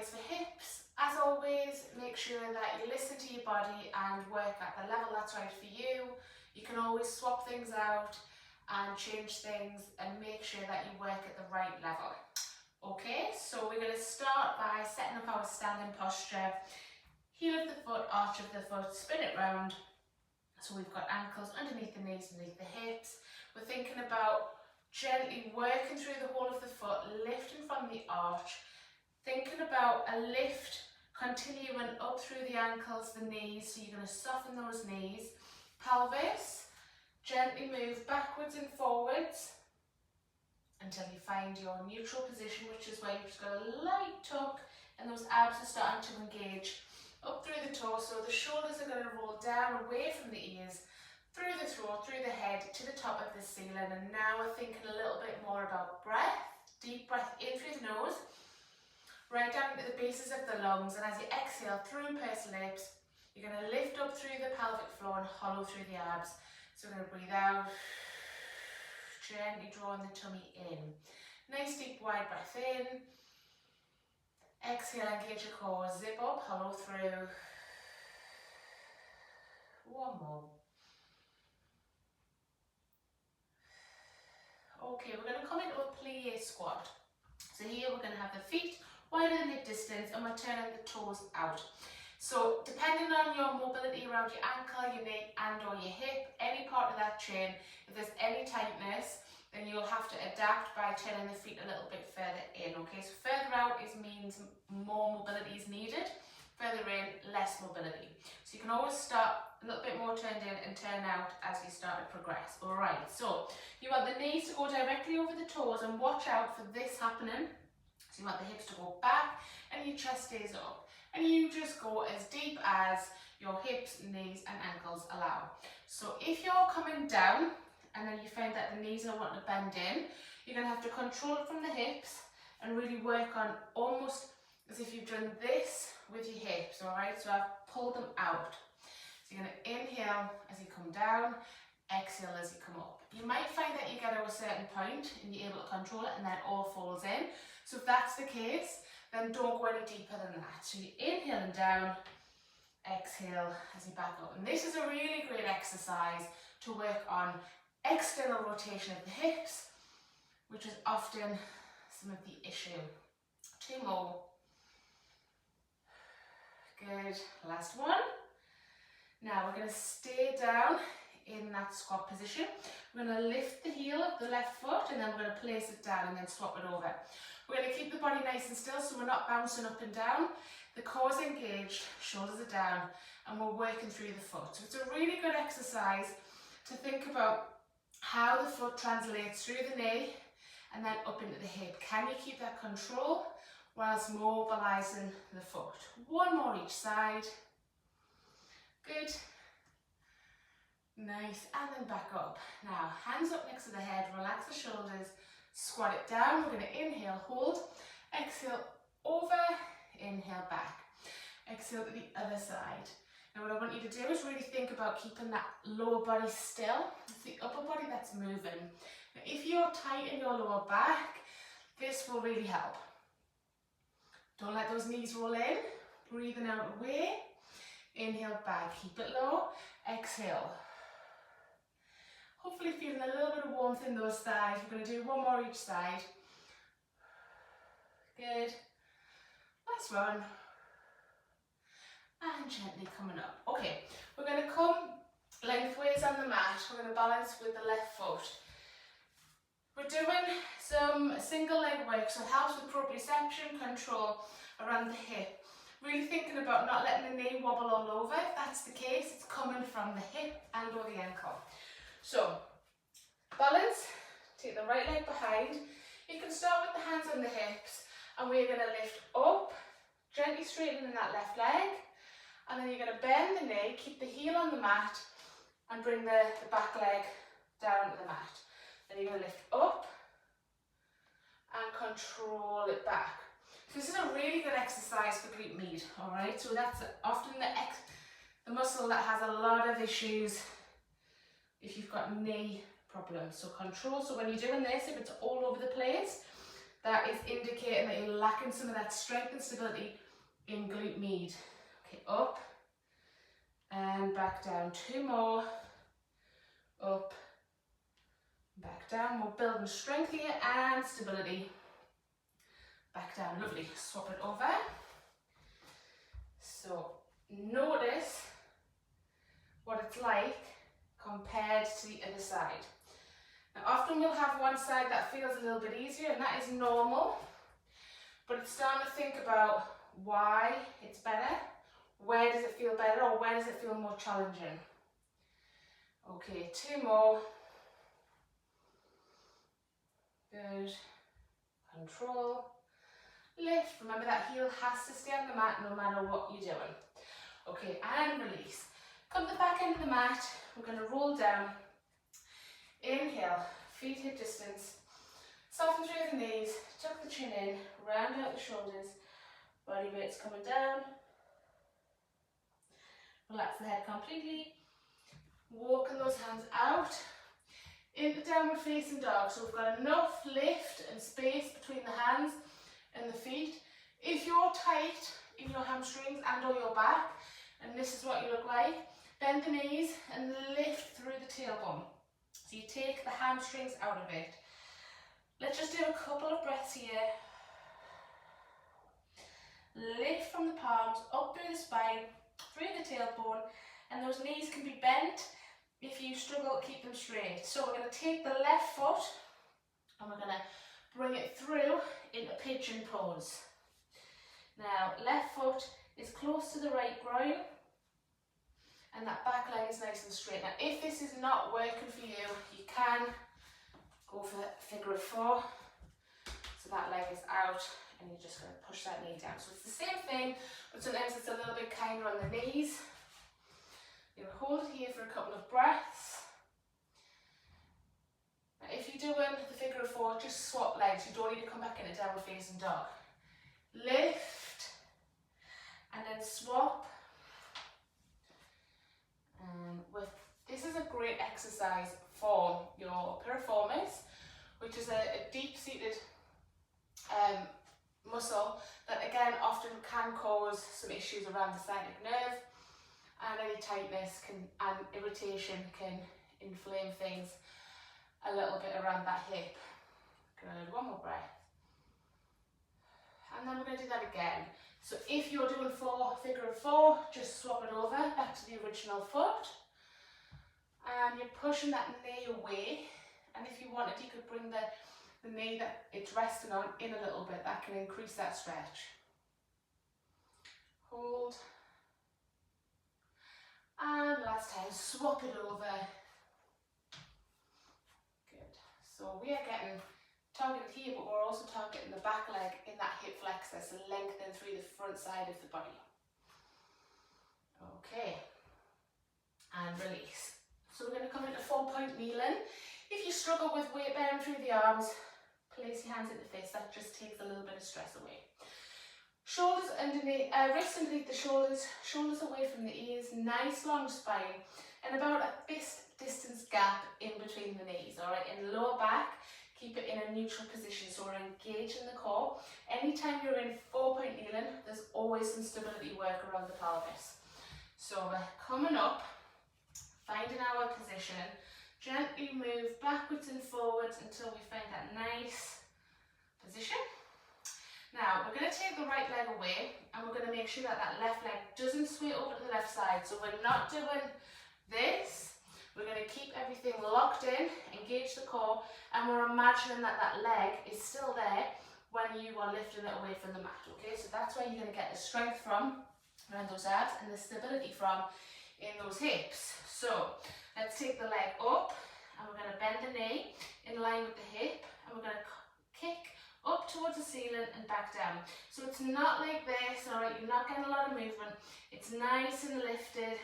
exercise for hips. As always, make sure that you listen to your body and work at the level that's right for you. You can always swap things out and change things and make sure that you work at the right level. Okay, so we're going to start by setting up our standing posture. Heel of the foot, arch of the foot, spin it round. So we've got ankles underneath the knees, underneath the hips. We're thinking about gently working through the whole of the foot, lifting from the arch. Thinking about a lift continuing up through the ankles, the knees. So you're going to soften those knees. Pelvis, gently move backwards and forwards until you find your neutral position, which is where you've just got a light tuck and those abs are starting to engage up through the torso. The shoulders are going to roll down away from the ears, through the throat, through the head, to the top of the ceiling. And now we're thinking a little bit more about breath. Deep breath in through the nose, right down to the bases of the lungs. And as you exhale through pursed lips, you're going to lift up through the pelvic floor and hollow through the abs. So we're going to breathe out, gently drawing the tummy in. Nice deep wide breath in. Exhale, engage your core, zip up, hollow through. One more. Okay, we're going to come into a plie squat. So here we're going to have the feet wider than hip distance and we're turning the toes out. So depending on your mobility around your ankle, your knee and or your hip, any part of that chain, if there's any tightness, then you'll have to adapt by turning the feet a little bit further in, okay? So further out means more mobility is needed, further in, less mobility. So you can always start a little bit more turned in and turn out as you start to progress. All right, so you want the knees to go directly over the toes and watch out for this happening. So you want the hips to go back and your chest stays up. And you just go as deep as your hips, knees and ankles allow. So if you're coming down and then you find that the knees are wanting to bend in, you're going to have to control it from the hips and really work on almost as if you've done this with your hips, all right? So I've pulled them out. So you're going to inhale as you come down, exhale as you come up. You might find that you get to a certain point and you're able to control it and then it all falls in. So if that's the case, then don't go any deeper than that. So you inhale and down, exhale as you back up. And this is a really great exercise to work on external rotation of the hips, which is often some of the issue. Two more. Good, last one. Now we're going to stay down in that squat position. We're going to lift the heel of the left foot and then we're going to place it down and then swap it over. We're going to keep the body nice and still so we're not bouncing up and down. The core's engaged, shoulders are down, and we're working through the foot. So it's a really good exercise to think about how the foot translates through the knee and then up into the hip. Can you keep that control whilst mobilising the foot? One more each side. Good. Nice, and then back up. Now, hands up next to the head, relax the shoulders, squat it down. We're going to inhale, hold, exhale, over, inhale, back. Exhale to the other side. Now what I want you to do is really think about keeping that lower body still. It's the upper body that's moving. Now, if you're tight in your lower back, this will really help. Don't let those knees roll in. Breathing out away. Inhale, back. Keep it low. Exhale. Hopefully feeling a little bit of warmth in those thighs. We're going to do one more each side. Good. Last one. And gently coming up. Okay, we're going to come lengthways on the mat. We're going to balance with the left foot. We're doing some single leg work, so it helps with proprioception, control around the hip. Really thinking about not letting the knee wobble all over. If that's the case, it's coming from the hip and or the ankle. So, balance, take the right leg behind. You can start with the hands on the hips and we're going to lift up, gently straightening that left leg. And then you're going to bend the knee, keep the heel on the mat and bring the back leg down to the mat. Then you're going to lift up and control it back. So this is a really good exercise for glute med, alright? So that's often the muscle that has a lot of issues if you've got knee problems. So control, so when you're doing this, if it's all over the place, that is indicating that you're lacking some of that strength and stability in glute med. Okay, up and back down. 2 more. Up, back down. We're building strength here and stability. Back down, lovely. Swap it over. So notice what it's like compared to the other side. Now often you'll have one side that feels a little bit easier, and that is normal, but it's starting to think about why it's better, where does it feel better, or where does it feel more challenging. Okay, 2 more. Good. Control. Lift. Remember that heel has to stay on the mat no matter what you're doing. Okay, and release. Come to the back end of the mat. We're going to roll down. Inhale, feet hip distance. Soften through the knees. Tuck the chin in. Round out the shoulders. Body weight's coming down. Relax the head completely. Walking those hands out into downward facing dog. So we've got enough lift and space between the hands and the feet. If you're tight in your hamstrings and or your back, and this is what you look like, bend the knees and lift through the tailbone. So you take the hamstrings out of it. Let's just do a couple of breaths here. Lift from the palms, up through the spine, through the tailbone, and those knees can be bent if you struggle to keep them straight. So we're going to take the left foot and we're going to bring it through into pigeon pose. Now, left foot is close to the right groin and that back leg is nice and straight. Now, if this is not working for you, you can go for figure of 4. So that leg is out and you're just going to push that knee down. So it's the same thing, but sometimes it's a little bit kinder on the knees. You'll hold it here for a couple of breaths. Now, if you're doing the figure of 4, just swap legs. You don't need to come back into downward facing dog. Lift and then swap. And this is a great exercise for your piriformis, which is a deep-seated muscle that again often can cause some issues around the sciatic nerve, and any tightness and irritation can inflame things a little bit around that hip. Good, 1 more breath. And then we're going to do that again. So if you're doing figure of 4, just swap it over back to the original foot. And you're pushing that knee away. And if you wanted, you could bring the knee that it's resting on in a little bit. That can increase that stretch. Hold. And last time, swap it over. Good. So we are getting targeted here, but we're also targeting the back leg in that hip flexor, so lengthen through the front side of the body. Okay. And release. So we're going to come into 4-point kneeling. If you struggle with weight bearing through the arms, place your hands at the fists. That just takes a little bit of stress away. Shoulders underneath, wrists underneath the shoulders, shoulders away from the ears, nice long spine, and about a fist distance gap in between the knees. All right, in lower back, keep it in a neutral position, so we're engaging the core. Anytime you're in 4-point kneeling, there's always some stability work around the pelvis. So we're coming up, finding our position, gently move backwards and forwards until we find that nice position. Now, we're going to take the right leg away and we're going to make sure that that left leg doesn't sway over to the left side. So we're not doing this. We're going to keep everything locked in, engage the core, and we're imagining that that leg is still there when you are lifting it away from the mat. Okay, so that's where you're going to get the strength from around those abs and the stability from in those hips. So let's take the leg up and we're going to bend the knee in line with the hip and we're going to kick up towards the ceiling and back down. So it's not like this, alright, you're not getting a lot of movement. It's nice and lifted.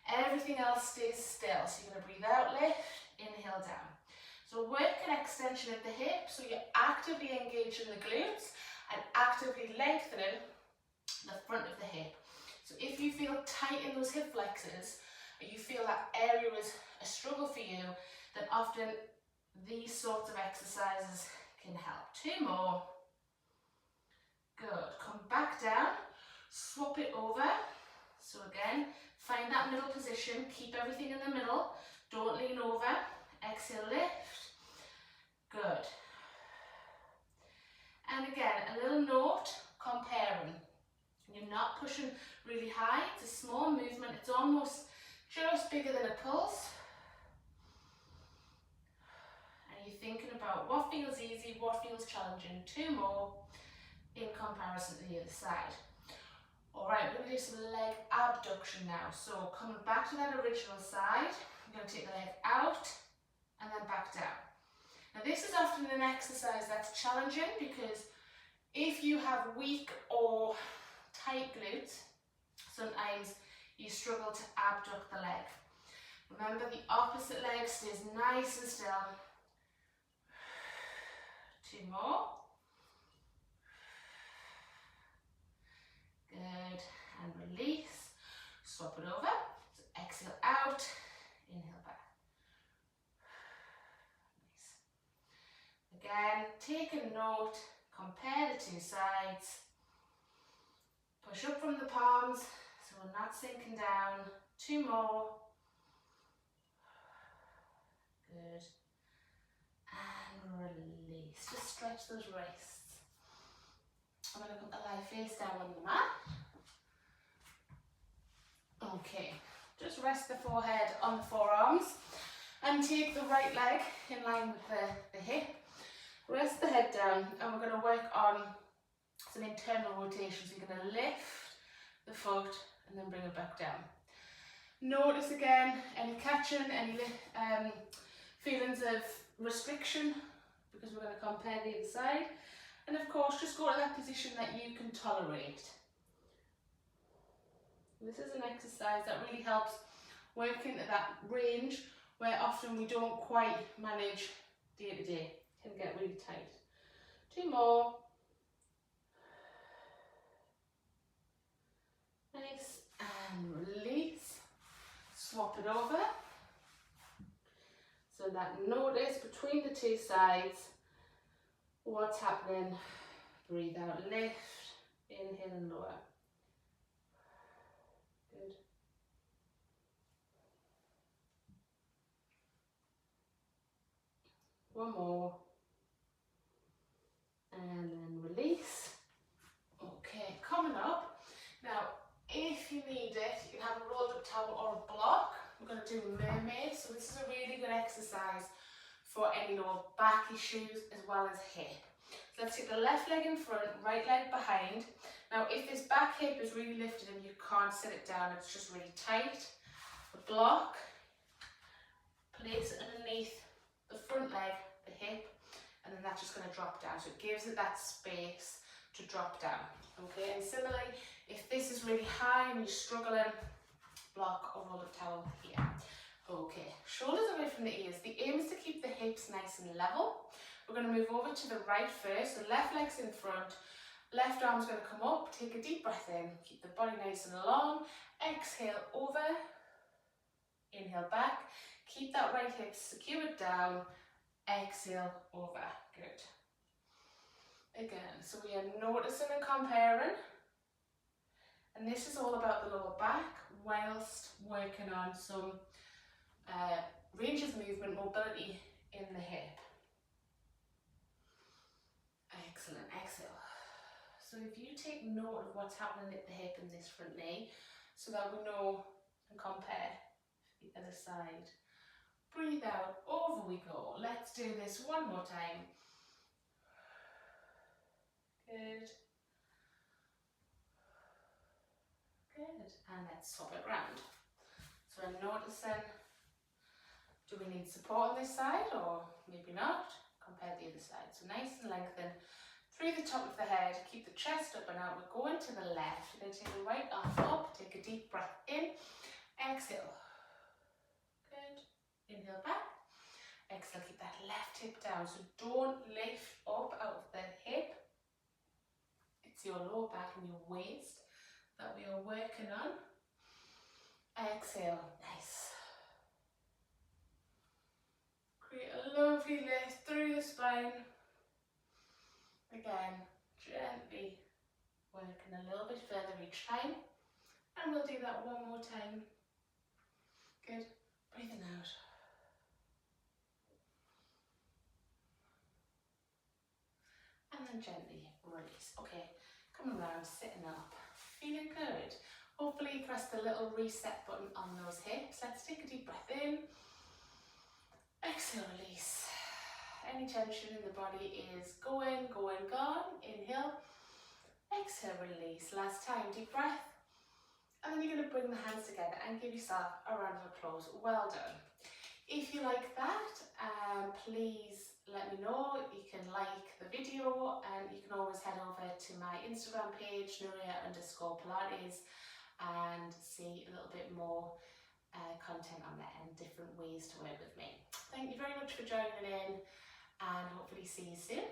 Everything else stays still. So you're going to breathe out, lift, inhale down. So work an extension of the hip, so you're actively engaging the glutes and actively lengthening the front of the hip. So if you feel tight in those hip flexors, or you feel that area is a struggle for you, then often these sorts of exercises can help. 2 more. Swap it over. So again, find that middle position, keep everything in the middle, don't lean over. Exhale, lift. Good. And again, a little note, comparing. You're not pushing really high, it's a small movement, it's almost just bigger than a pulse. And you're thinking about what feels easy, what feels challenging. 2 more in comparison to the other side. Alright, we're going to do some leg abduction now. So coming back to that original side, we're going to take the leg out and then back down. Now this is often an exercise that's challenging because if you have weak or tight glutes, sometimes you struggle to abduct the leg. Remember, the opposite leg stays nice and still. 2 more. Good, and release. Swap it over. So exhale out, inhale back. Nice. Again, take a note, compare the 2 sides. Push up from the palms, so we're not sinking down. 2 more. Good. And release. Just stretch those wrists. I'm going to put the lie face down on the mat. Okay, just rest the forehead on the forearms and take the right leg in line with the hip. Rest the head down and we're going to work on some internal rotations. You're going to lift the foot and then bring it back down. Notice again any catching, any feelings of restriction, because we're going to compare the other side. And of course, just go to that position that you can tolerate. This is an exercise that really helps work into that range where often we don't quite manage day to day. It can get really tight. 2 more. Nice, and release. Swap it over. So that notice between the 2 sides, what's happening. Breathe out, lift, inhale and lower. Good. One more. And then release. Okay, coming up. Now, if you need it, you can have a rolled up towel or a block. We're going to do Mermaid. So this is a really good exercise for any lower back issues as well as hip. So let's take the left leg in front, right leg behind. Now if this back hip is really lifted and you can't sit it down, it's just really tight, the block, place it underneath the front leg, the hip, and then that's just going to drop down. So it gives it that space to drop down. Okay, and similarly, if this is really high and you're struggling, block or roll up towel here. Okay, shoulders away from the ears. The aim is to keep the hips nice and level. We're going to move over to the right first. So left leg's in front, left arm's going to come up. Take a deep breath in, keep the body nice and long. Exhale over, inhale back. Keep that right hip secured down. Exhale over. Good. Again, so we are noticing and comparing. And this is all about the lower back whilst working on some range of movement, mobility in the hip. Excellent, exhale. So if you take note of what's happening at the hip and this front knee, so that we know and compare the other side. Breathe out, over we go. Let's do this one more time. Good. Good, and let's swap it round. So I'm noticing, do we need support on this side or maybe not? Compare the other side. So nice and lengthen through the top of the head, keep the chest up and out. We're going to the left. You're going to take the right arm up, take a deep breath in, exhale. Good, inhale back, exhale, keep that left hip down. So don't lift up out of the hip. It's your lower back and your waist that we are working on. Exhale, nice. Create a lovely lift through the spine. Again, gently working a little bit further each time. And we'll do that one more time. Good. Breathing out. And then gently release. Okay, coming around, sitting up, feeling good. Hopefully you press the little reset button on those hips. Let's take a deep breath in. Exhale, release. Any tension in the body is going, gone. Inhale. Exhale, release. Last time, deep breath. And then you're going to bring the hands together and give yourself a round of applause. Well done. If you like that, please let me know. You can like the video, and you can always head over to my Instagram page, Nuria_Pilates, and see a little bit more content on there and different ways to work with me. Thank you very much for joining in, and hopefully see you soon.